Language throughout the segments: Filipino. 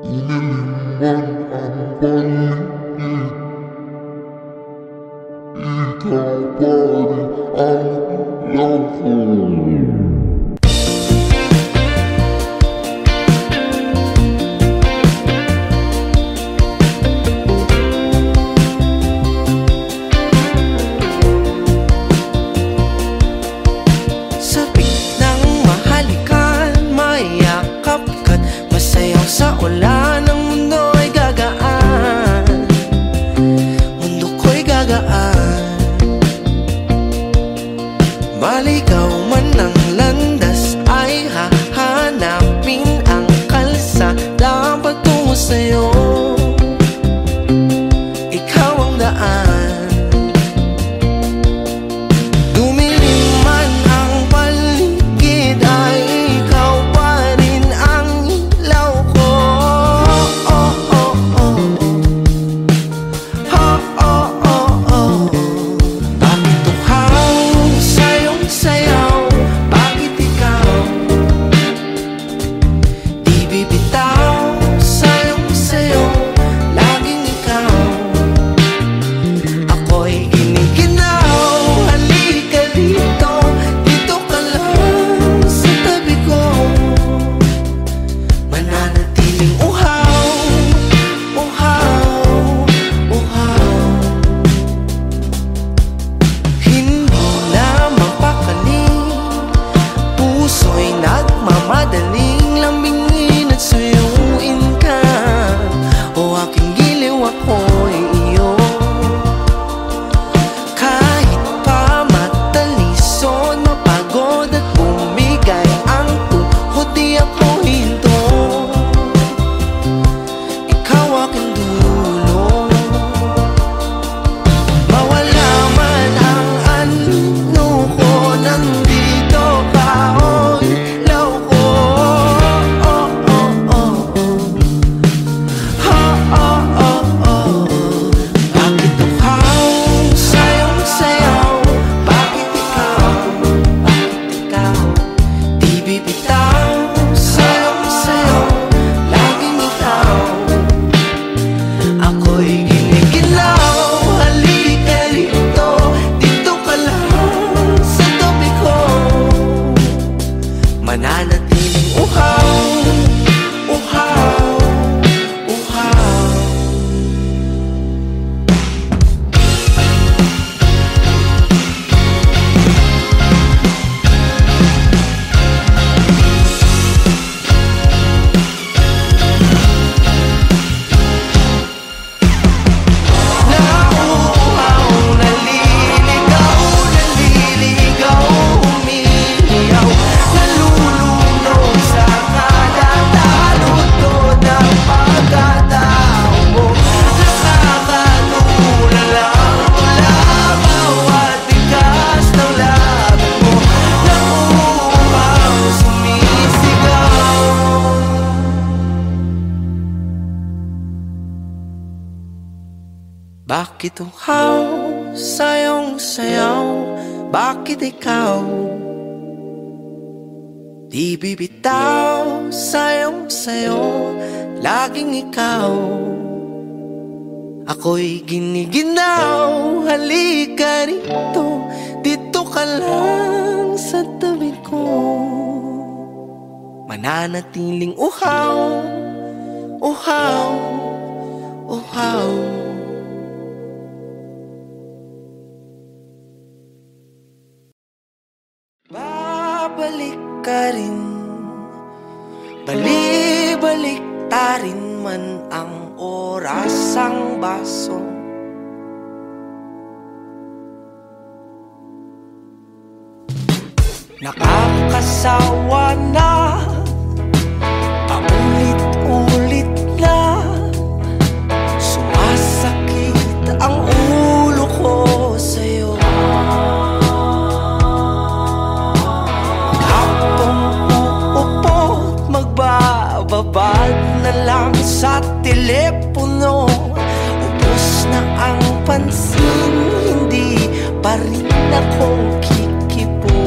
Inilimban ang paligid, ikaw pa rin ang ilaw ko. Sa ulan ng mundo ay gagaan, mundo ko'y gagaan. Maligaw man ang landas ay hahanapin ang kalsada patungo sa'yo. Ikaw ang daan. Dumilim man ang paligid ay ikaw pa rin ang ilaw ko. Bakit uhaw sa'yong sayaw? Bakit ikaw di bibitaw? Sa'yong sayo, laging ikaw. Ako'y giniginaw. Halika dito, dito ka lang sa tabi ko. Mananatiling uhaw, uhaw, uhaw. Hindi na mapakaling, puso'y nagmamadaling lambingin at suyuin ka. O aking giliw, ako'y iyo. Kahit pa matalisod, mapagod at bumigay ang tuhod, di ako hinto. Ikaw aking dulo. Mawala man ang ano ko, nandito ka, o ilaw ko. Bakit uhaw sa'yong sayaw? Bakit ikaw di bibitaw? Sa'yong sayo, laging ikaw. Ako'y giniginaw. Halika rito, dito ka lang sa tabi ko. Mananatiling uhaw, uhaw, uhaw. Nauuhaw, naliligaw, naliligaw, umiiyaw, nalulunod sa kadatalutod ng pagkatao mo. Nakakatulala mula bawat tigas ng labi mo. Nauuhaw, sumisigaw. Bakit uhaw sa'yong sayaw? Bakit ikaw di bibitaw? Sa'yong sayo, laging ikaw. Ako'y giniginaw. Halika rito, dito ka lang sa tabi ko. Mananatiling uhaw, uhaw, uhaw. Babalik ka rin, bali-balik ta rin man ang oras ang baso. Nakakasawa na, paulit-ulit na, sumasakit ang ulo ko sa'yo. Kapag uupo, magbababad na lang sa telepono. Ubus na ang pansin, hindi pa rin ako kikibo.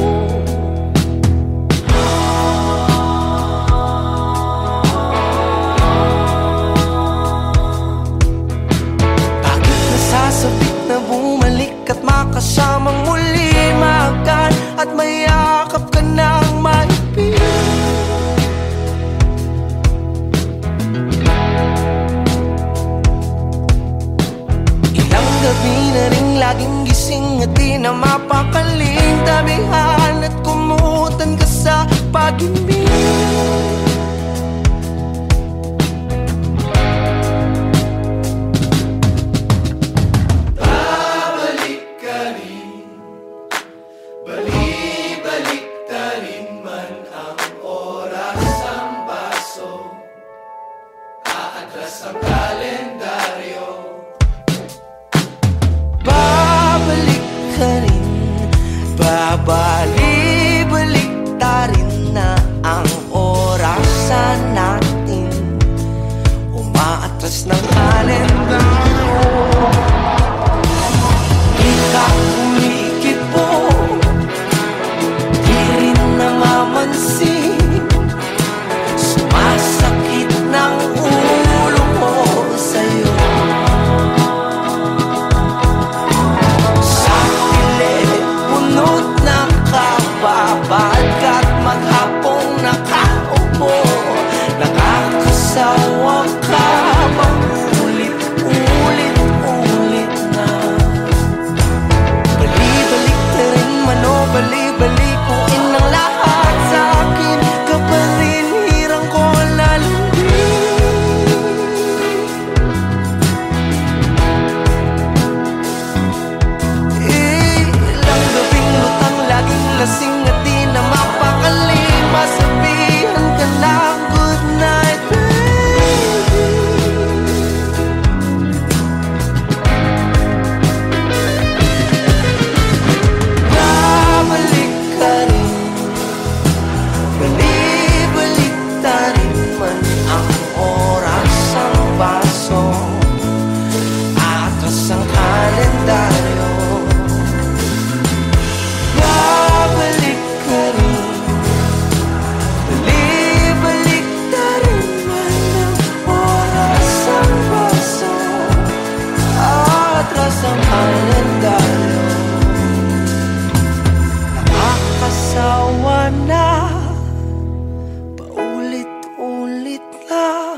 kita.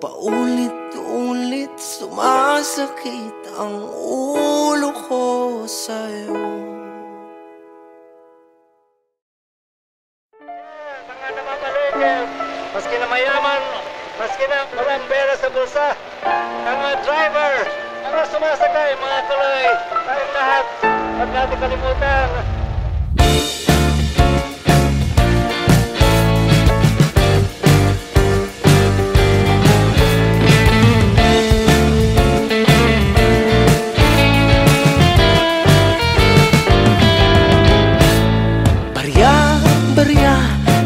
Paulit-ulit sumasakit ang ulo ko sa'yo. Mga namamaligid, maski na mayaman, maski na walang pera sa bulsa, mga driver, mga sumasakay, mga tuloy, tayong lahat, huwag natin kalimutan. Barya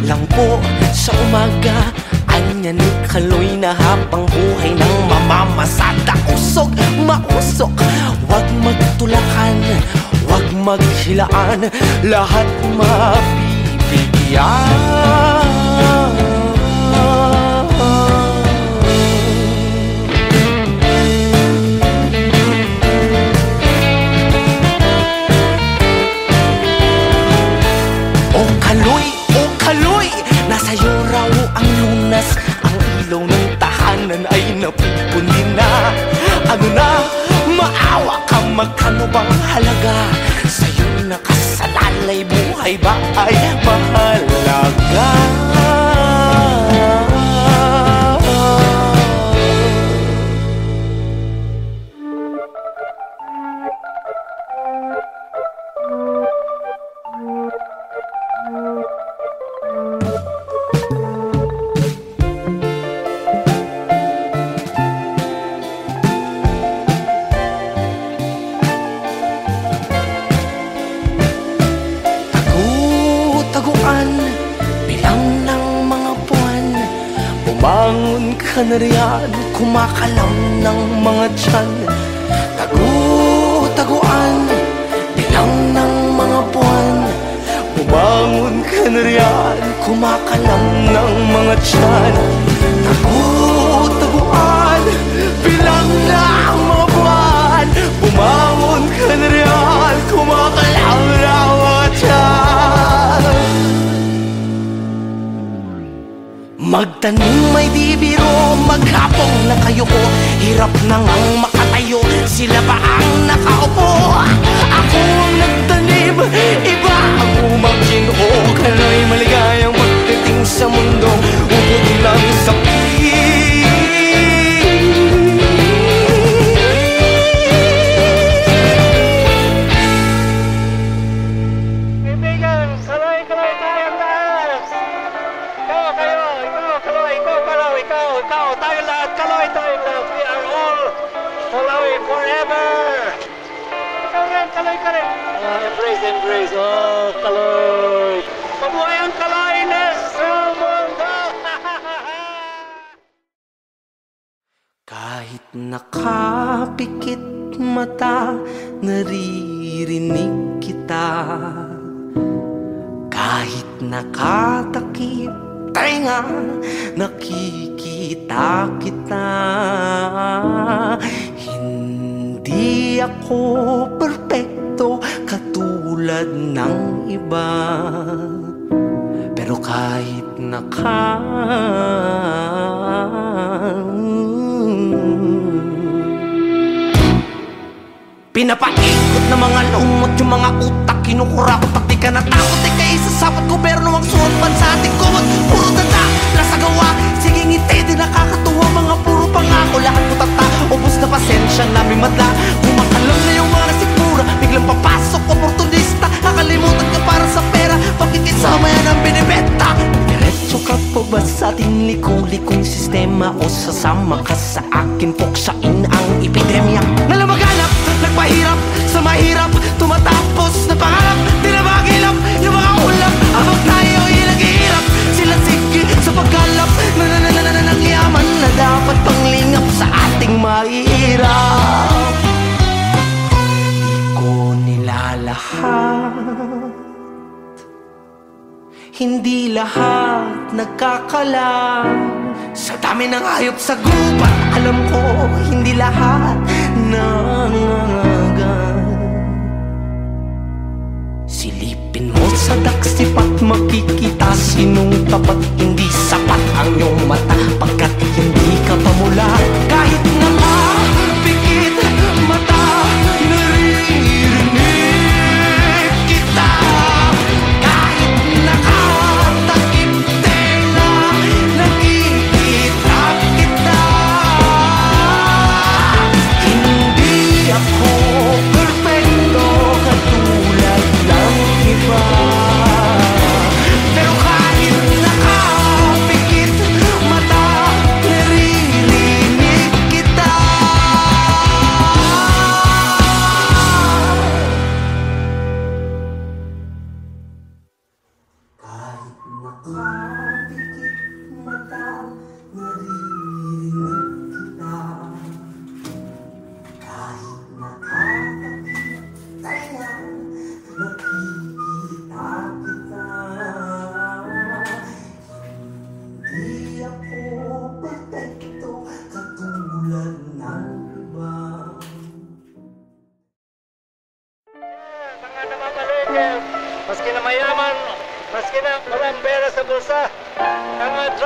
lang po sa umaga, anya ni Kaloy na habang buhay ng mamamasada. Usog, mausok, wag magtulakan, wag maghilaan, lahat mabibigyan. Nasa'yo raw ang lunas, ang ilaw ng tahanan ay napupundi na. Ano na, maawa ka, magkano bang halaga? Sa'yo nakasalalay, buhay ba ay mahalaga? Bilang ng mga buwan, bumangon ka na riyan, kumakalaw ng mga tiyan. Tagu-taguan, bilang ng mga buwan, bumangon ka na riyan, kumakalaw ng mga tiyan. Tagu-taguan, bilang ng mga buwan, bumangon ka na riyan, kumakalaw ng mga tiyan. Magtanim may di biro, maghapong na kayo ko, hirap nang ang makatayo, sila ba ang nakaupo? Ako ang nagtanim, iba ang umangkin. O Kaloy, maligayang pagdating sa mundo, ubod lang sa tayong lahat, Kaloy, tayong lahat. We are all Kaloy forever. Ikaw rin, Kaloy ka rin. Embrace, embrace. Oh, Kaloy. Mabuhay ang Kaloyness sa mundo. Kahit nakapikit mata, naririnig kita. Kahit nakatakip tenga, nakikita kita. Hindi ako perpekto katulad ng iba, pero kahit pinapaikot na mga lumot yung mga utak, kinukurakot pag di ka natakot. Ika isasapot gobyerno ang suot man sa ating kumot. Puro tanda, nasa gawa, sige ngiti, di nakakatuwa. Mga puro pangako, lahat putata, ubos na pasensya namin madla. Kumakalam na yung mga nasikmura, biglang papasok, oportunista. Nakalimutan ka para sa pera, pagkikisama yan ang binibenta. Diretso ka pa ba sa ating likong-likong sistema, o sasama ka sa akin, puksain ang epidemya? Nalamaganap, nagpahirap sa mahirap, tumatapos na pangarap, di na magilap yung mga ulap. Habang tayo ay naghihirap, sila sige sa pagkalap ng yaman na dapat panglingap sa ating mahirap. Di ko nilalahat, hindi lahat nagkakalam. Sa dami ng hayop sa gubat, alam ko hindi lahat nangangagat. Silipin mo sa daksipat, makikita sinong tapat. Hindi sapat ang iyong mata.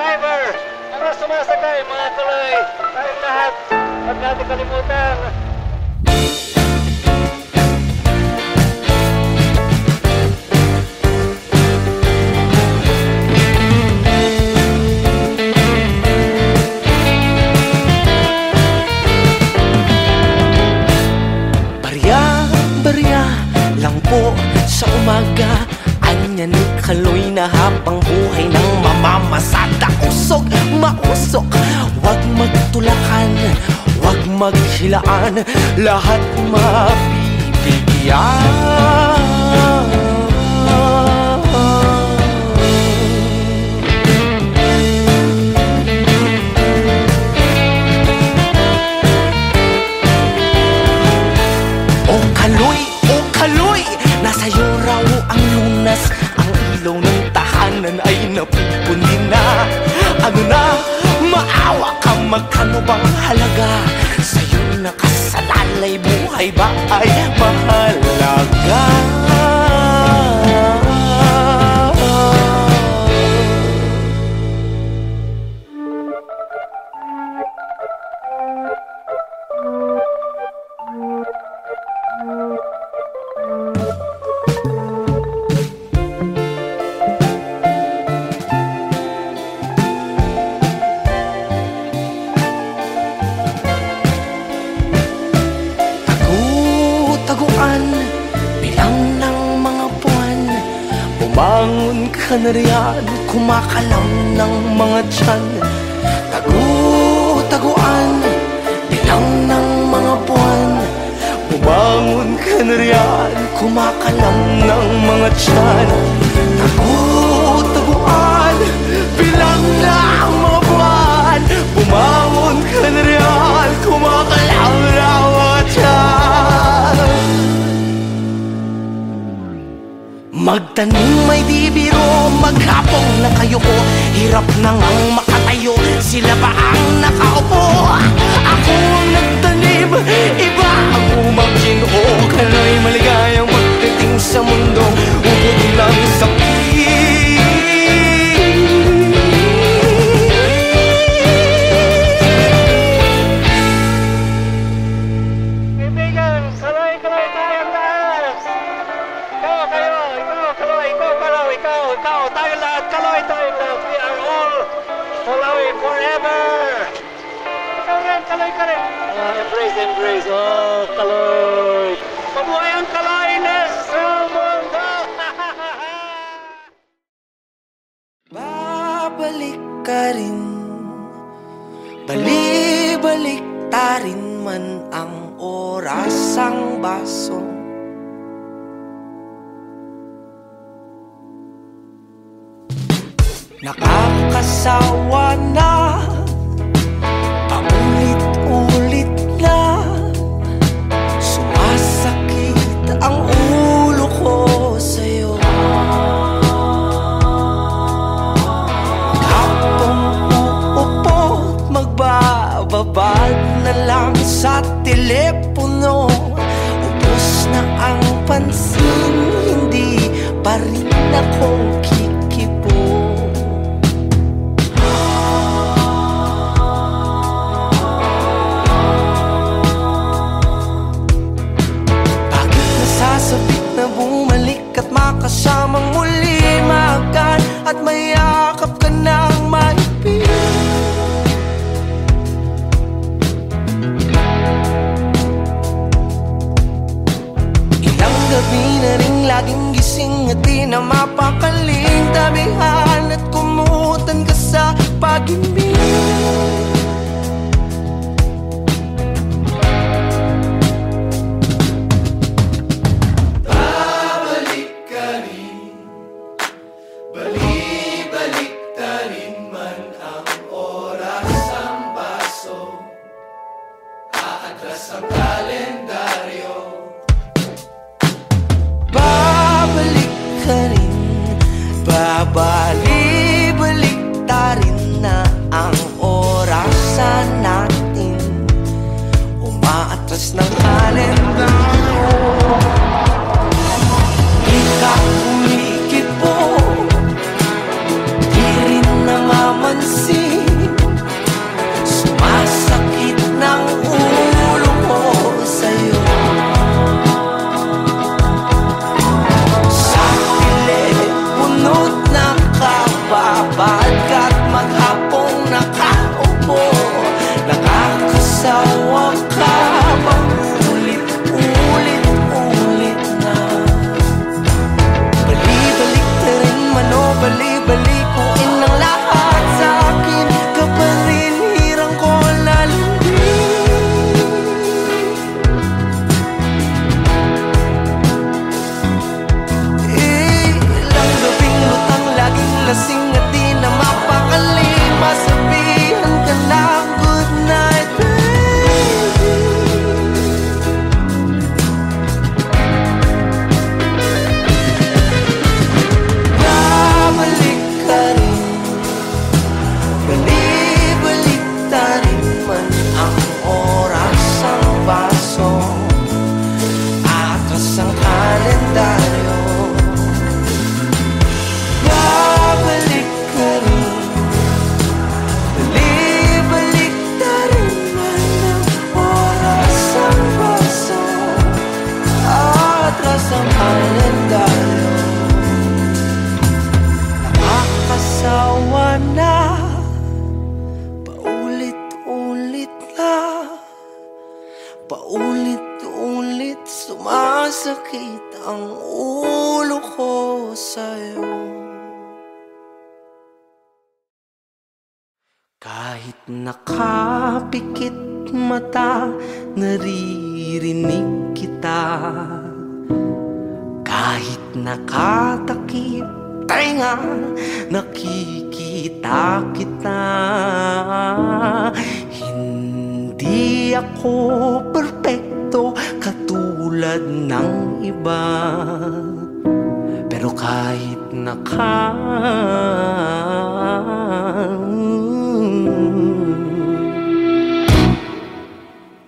driver, mga sumasakay, mga kaloy, tayong lahat, huwag natin kalimutan. Barya lang po sa umaga, anya ni Kaloy na habang buhay ng mamamasada. Usog, mausok, wag magtulakan, wag maghilaan, lahat mabibigyan. Nasa'yo raw ang lunas, ang ilaw ng tahanan ay napupundi na. Ano na, maawa ka, magkano bang halaga? Sa'yo nakasalalay, buhay ba ay mahalaga? Bilang ng mga buwan, bumangon ka na riyan, kumakalam ng mga tiyan. Tagu-taguan, bilang ng mga buwan, bumangon ka na riyan, kumakalam ng mga tiyan. Tagu-taguan, bilang ng mga buwan, bumangon ka na riyan, kumakalam ng mga tiyan. Magtanim may di biro, maghapong na kayo ko, hirap nang ang makatayo, sila ba ang nakaupo? Ako ang nagtanim, iba ang umangkin. O Kaloy, maligayang pagdating sa mundo, ubod lang sa tayong lahat, Kaloy, tayong lahat. We are all Kaloy forever. Ikaw rin, Kaloy ka rin. Embrace, oh, Kaloy. Mabuhay ang Kaloy-ness sa mundo. Babalik ka rin, balik ta rin man ang oras ang baso. Nakakasawa na, paulit-ulit na, sumasakit ang ulo ko sa'yo. Kapag uupo, magbababad na lang sa telepono. Ubos na ang pansin, hindi pa rin ako kikibo. Sabik na bumalik at makasamang muli, makan at mayakap ka ng mahigpit. Ilang gabi na rin laging gising at di na mapakali, Paulit-ulit sumasakit ang ulo ko sa'yo. Kahit nakapikit mata, naririnig kita. Kahit nakatakip tenga, nakikita kita. Hindi ako perpekto katulad ng iba, pero kahit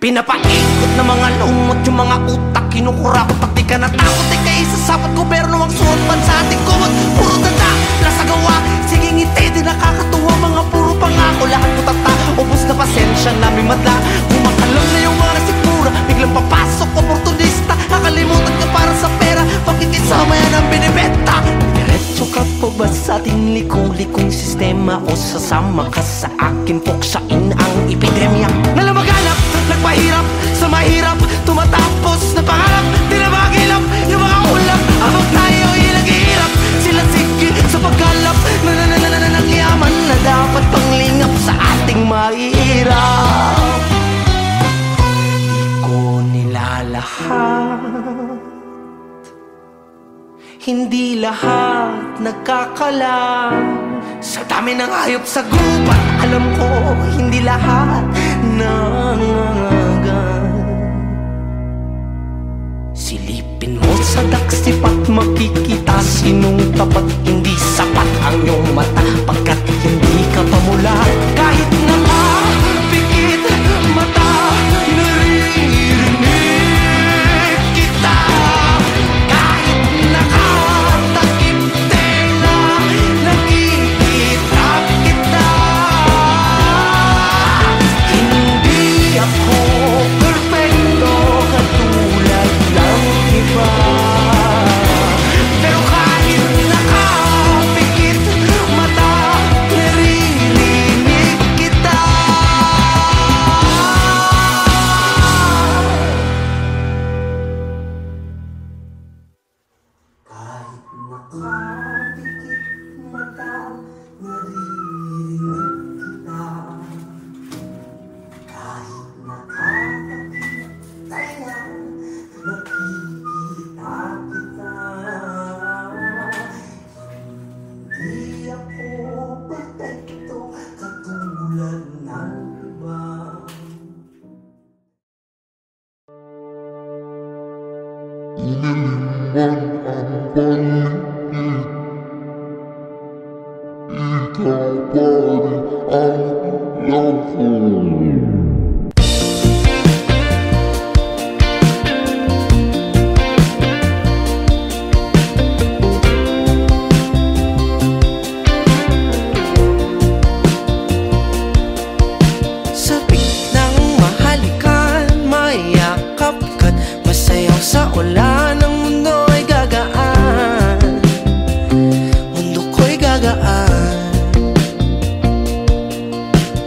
pinapaikot na mga lumot yung mga utak, kinukura ko pag di ka natakot. Ika isasapot gobyerno ang suot bansa ating kumot. Puro dada, lasagawa, sige ngiti, di nakakatuwa. Mga puro pangako, lahat ko tata, ubos na pasensya namin madla. Kumakalam na yung mga nasikmura, biglang papasok, oportunista. Nakalimutan ka para sa pera, pagkikisama yan ang binibenta. Diretso ka pa ba sa ating likong-likong sistema, o sasama ka sa akin, puksain ang epidemya? Nalamaganap, nagpahirap sa mahirap, tumatapos na pangarap, di na magilap yung mga ulap. Habang tayo inaghihirap, sila sige sa pagkalap ng yaman na dapat panglingap sa ating mahirap. Di ko nilalahat, hindi lahat nagkakalat. Sa dami ng hayop sa gubat, alam ko hindi lahat nangangagat. Silipin mo sa daksipat, makikita sinong tapat. Hindi sapat ang iyong mata pagkat hindi ka pamulat. Kahit nakapikit mata, naririnig kita. Kahit nakatakip tenga, nakikita kita. Hindi ako perfecto katulad ng iba, pero kahit nakapikit mata, naririnig kita. Kahit nakapikit mata, naririnig kita. Kahit nakakapit tenga, nakikita kita. Hindi ako perfecto katulad ng iba. Inilimban ang paligid, ikaw pa rin ang ilaw ko. Sabik ng mahalikan, mayakap ka't masayaw sa ulan. Ang mundo ay gagaan, mundo ko'y gagaan.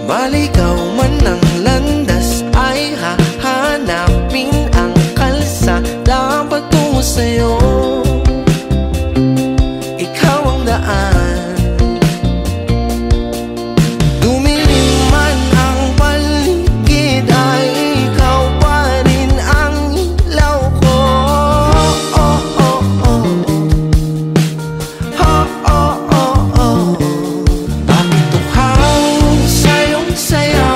Maligaw man ang landas, ay hahanapin ang kalsada patungo sa'yo. Ikaw ang daan. Dumilim man ang paligid, ay ikaw pa rin ang ilaw ko. Oh, oh, oh. Oh, oh, oh, oh. Bakit uhaw sa iyong saya?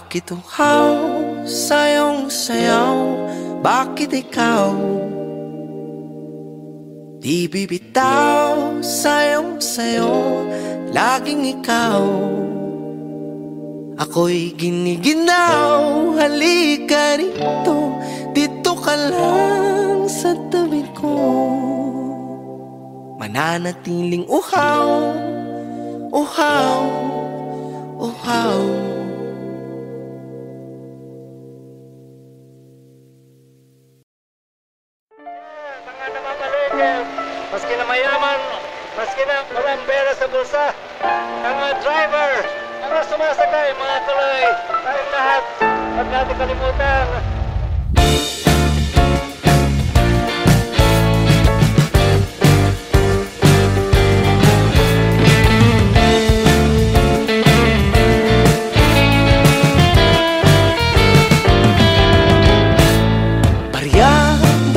Bakit uhaw sa iyong sayaw? Bakit ikaw di bibitaw sa iyong sayo? Laging ikaw ako'y giniginaw. Halika rito, dito ka lang sa tabi ko. Mananatiling uhaw, uhaw, uhaw. Mga namamalengke, maski na mayaman, maski na walang pera sa bulsa, mga driver, mga sumasakay, mga tuloy, tayong lahat, huwag natin kalimutan.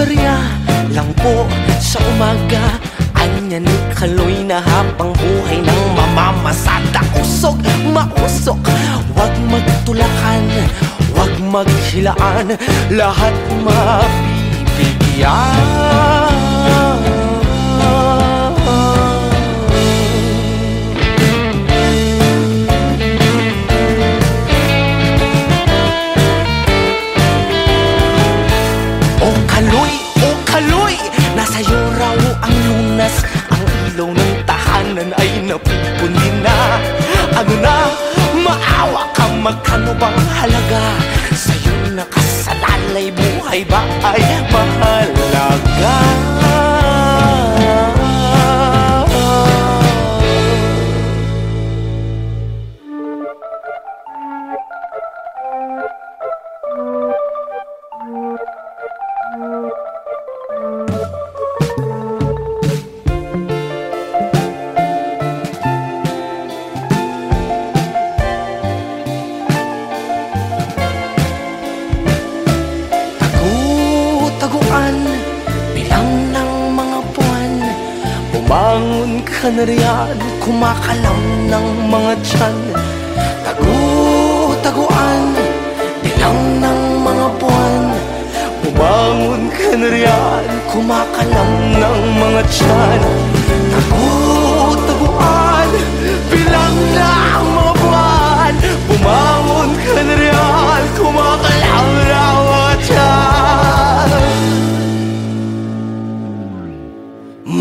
Barya lang po sa umaga, anya ni Kaloy na habang buhay ng mamamasada. Usok, mausok, wag magtulakan, wag maghilaan, lahat mabibigyan. Nasa'yo raw ang lunas, ang ilaw ng tahanan ay napupundi na. Ano na, maawa ka, magkano bang halaga? Sa'yo nakasalalay, buhay ba ay mahalaga? Bilang ng mga buwan, bumangon ka na riyan, kumakalam ng mga tiyan. Tagu-taguan, bilang ng mga buwan, bumangon ka na riyan, kumakalam ng mga tiyan. Tagu-taguan, bilang ng mga buwan, bumangon ka na riyan, kumakalam ng mga tiyan.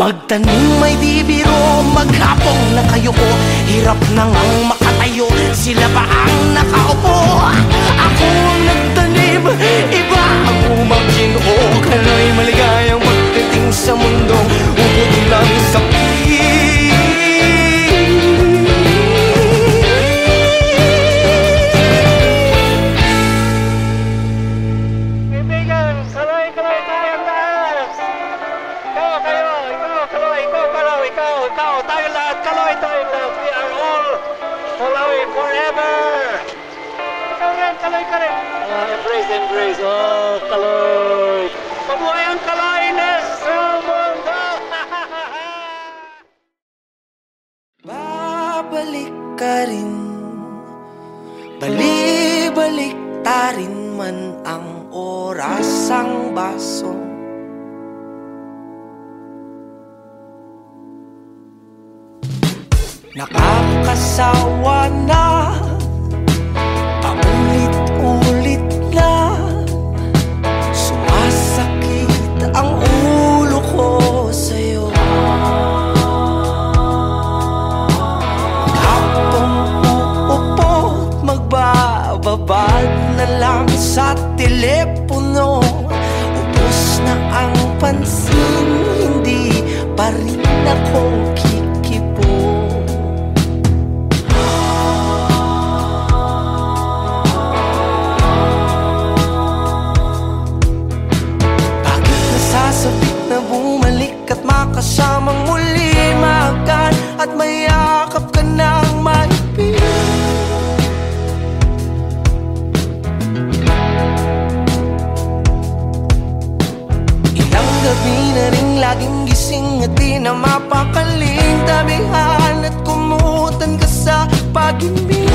Magtanim may di biro, maghapong na kayo ko, hirap nang ang makatayo, sila ba ang nakaupo? Ako ang nagtanim, iba ang umangkin. O Kaloy, maligayang pagdating sa mundo, ubod lang sa tayong lahat, Kaloy, tayong lahat. We are all Kaloy forever. Ikaw rin, Kaloy ka rin. Embrace, embrace. Oh, Kaloy. Mabuhay ang Kaloyness sa mundo. Babalik ka rin, balik ta rin man ang oras ang baso. Nakakasawa na, paulit-ulit na, sumasakit ang ulo ko sa'yo. Kapag uupo, magbababad na lang sa telepono. Ubos na ang pansin, hindi pa rin ako kikibo. Sabik na bumalik at makasamang muli, makan at mayakap ka ng mahigpit. Ilang gabi na rin laging gising at di na mapakaling, tabihan at kumutan ka sa pag-ibig.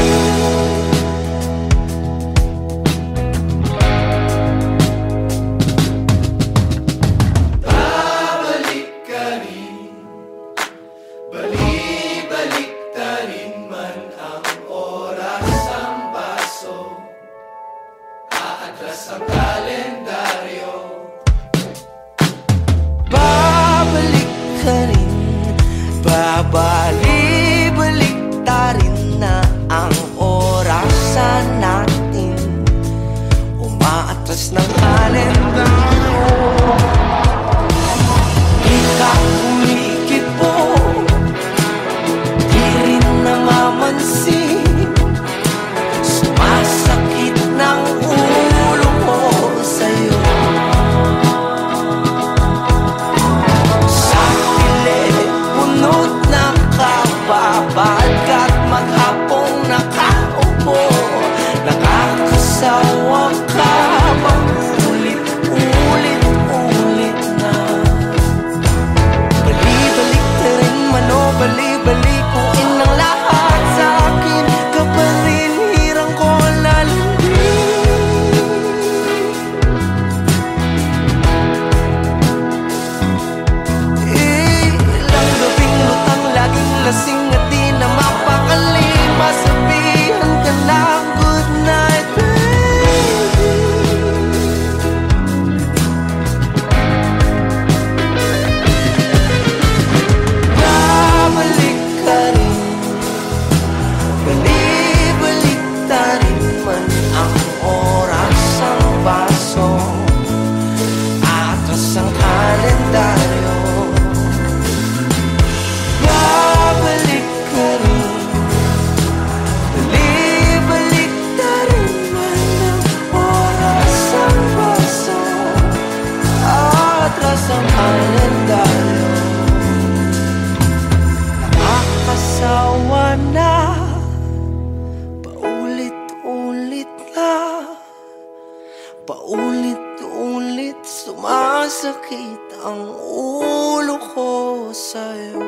sumasakit ang ulo ko sa'yo.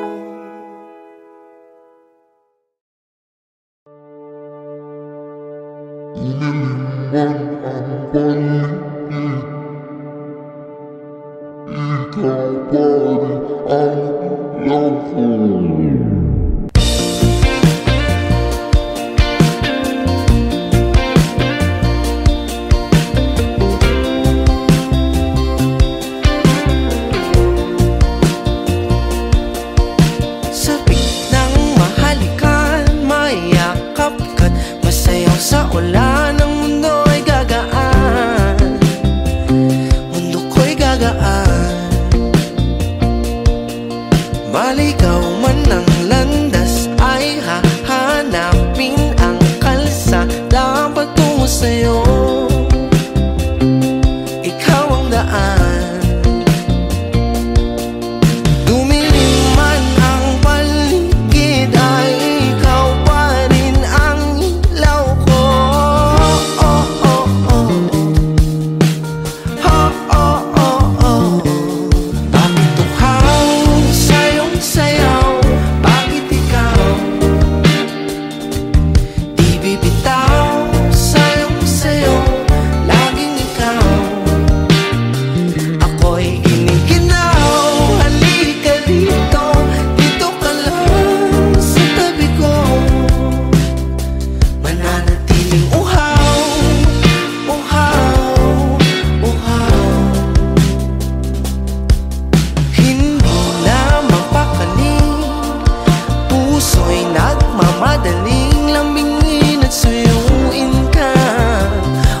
Inilimban ang paligid, ikaw pa rin ang ilaw ko. Sa ulan ng mundo ay gagaan, mundo ko'y gagaan. Maligaw man ang landas ay hahanapin ang kalsada patungo sa'yo. Ikaw ang daan. Dumilim man ang paligid ay ikaw pa rin ang ilaw ko. Bakit tuhaw sa'yong sayaw? Bakit ikaw di bibitaw? Sa'yong sayo, laging ikaw. Ako'y giniginaw. Halika dito, dito ka lang sa tabi ko. Mananatiling uhaw, uhaw, uhaw. Hindi na mapakaling, puso'y nagmamadaling lambingin at suyuin ka.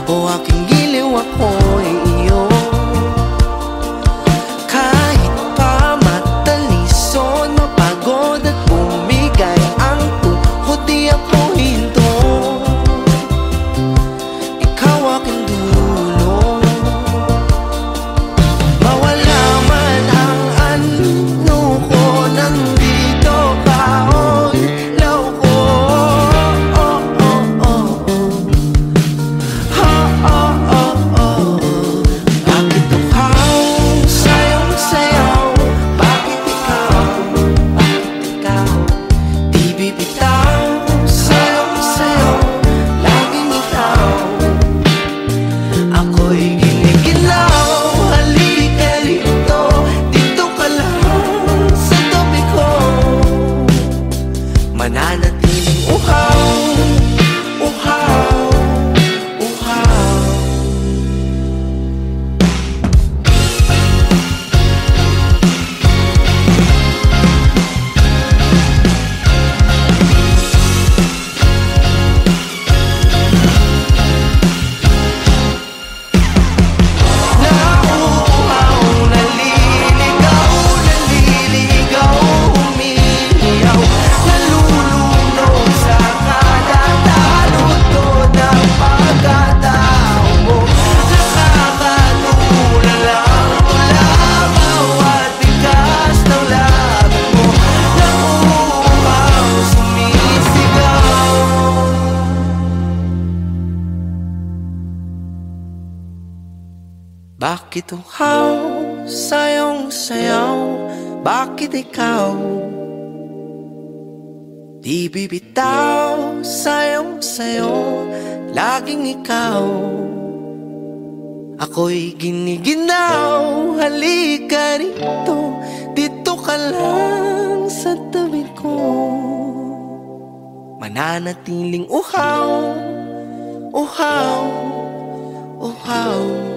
O aking giliw, ako'y iyo. Kahit pa matalisod, mapagod at bumigay ang tuhod, di ako hinto. Ikaw aking dulo. Mawala man ang ano ko, nandito ka, oh, ilaw ko. Bakit tuhaw sa'yong sayaw? Bakit ikaw di bibitaw? Sa'yong sayo, laging ikaw. Ako'y giniginaw. Halika rito, dito ka lang sa tabi ko. Mananatiling uhaw, uhaw, uhaw. Nauuhaw, naliligaw, naliligaw, umiiyaw, nalulunod sa kada talutod ng pagkatao mo. Nakakatulala mula bawat bigas ng labi mo. Nauuhaw, sumisigaw. Bakit uhaw sa'yong sayaw? Bakit ikaw di bibitaw? Sa'yong sayo, laging ikaw. Ako'y giniginaw. Halika rito, dito ka lang sa tabi ko. Mananatiling uhaw, uhaw, uhaw.